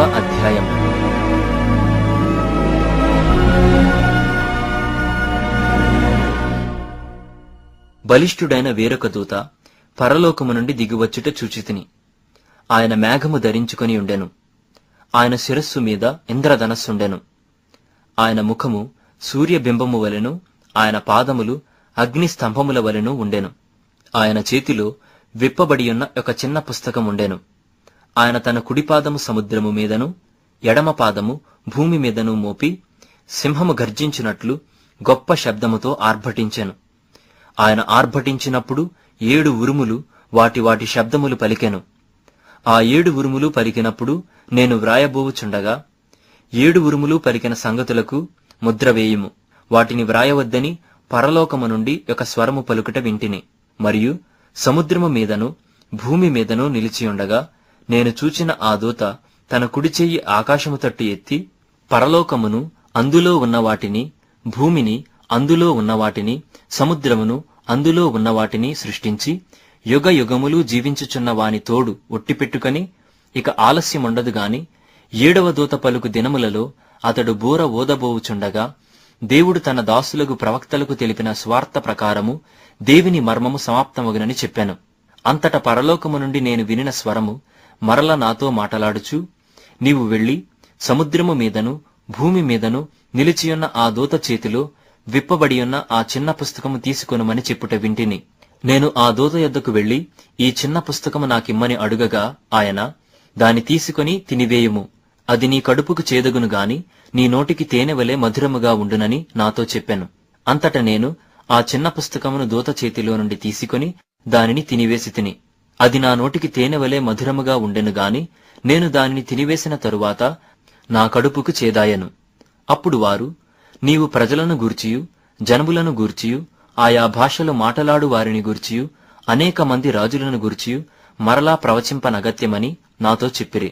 అధ్యాయం. బలిష్ఠుడైన వేరొక దూత పరలోకము నుండి దిగివచ్చుట చూచితిని. ఆయన మేఘము ధరించుకొని ఉండెను. ఆయన శిరస్సు మీద ఇంద్రధనస్సుండెను. ఆయన ముఖము సూర్యబింబము వలెను, ఆయన పాదములు అగ్ని స్తంభముల వలెను ఉండెను. ఆయన చేతిలో విప్పబడియున్న ఒక చిన్న పుస్తకం ఉండెను. ఆయన తన కుడిపాదము సముద్రము మీదను ఎడమ పాదము భూమి మీదను మోపి సింహము గర్జించినట్లు గొప్ప శబ్దముతో ఆర్భటించెను. ఆయన ఆర్భటించినప్పుడు 7 ఉరుములు వాటి వాటి శబ్దములు పలికెను. ఆ 7 ఉరుములు పలికినప్పుడు నేను వ్రాయబోవుచుండగా 7 ఉరుములు పలికిన సంగతులకు ముద్ర వేయుము, వాటిని వ్రాయవద్దని పరలోకము నుండి ఒక స్వరము పలుకుట వింటిని. మరియు సముద్రము మీదను భూమి మీదను నిలిచియుండగా నేను చూచిన ఆ దూత తన కుడిచెయ్యి ఆకాశము తట్టు ఎత్తి పరలోకమును అందులో ఉన్న వాటిని, భూమిని అందులో ఉన్న వాటిని, సముద్రమును అందులో ఉన్న వాటిని సృష్టించి యుగ యుగములు జీవించుచున్న వాని తోడు ఒట్టిపెట్టుకొని ఇక ఆలస్యముండదు గాని 7వ దూత పలుకు దినములలో అతడు బూర ఊదబోవుచుండగా దేవుడు తన దాసులకు ప్రవక్తలకు తెలిపిన స్వార్థ ప్రకారము దేవుని మర్మము సమాప్తమగునని చెప్పాను. అంతట పరలోకము నుండి నేను వినిన స్వరము మరల నాతో మాటలాడుచు, నీవు వెళ్లి సముద్రము మీదను భూమి మీదను నిలిచియున్న ఆ దూత చేతిలో విప్పబడియున్న ఆ చిన్న పుస్తకము తీసుకొనుమని చెప్పుట వింటిని. నేను ఆ దూత యొద్దకు వెళ్లి ఈ చిన్న పుస్తకము నాకిమ్మని అడుగగా ఆయన, దాని తీసుకొని తినివేయుము, అది నీ కడుపుకు చేదగును గాని నీ నోటికి తేనెవలే మధురముగా ఉండునని నాతో చెప్పాను. అంతట నేను ఆ చిన్న పుస్తకమును దూత చేతిలో నుండి తీసుకొని దానిని తినివేసి తిని, అది నా నోటికి తేనెవలే మధురముగా ఉండెను గాని నేను దానిని తినివేసిన తరువాత నా కడుపుకు చేదాయను. అప్పుడు వారు, నీవు ప్రజలను గూర్చియు జనములను గూర్చియు ఆయా భాషలు మాటలాడు వారిని గూర్చియు అనేక మంది రాజులను గూర్చియు మరలా ప్రవచింపనగత్యమని నాతో చెప్పిరి.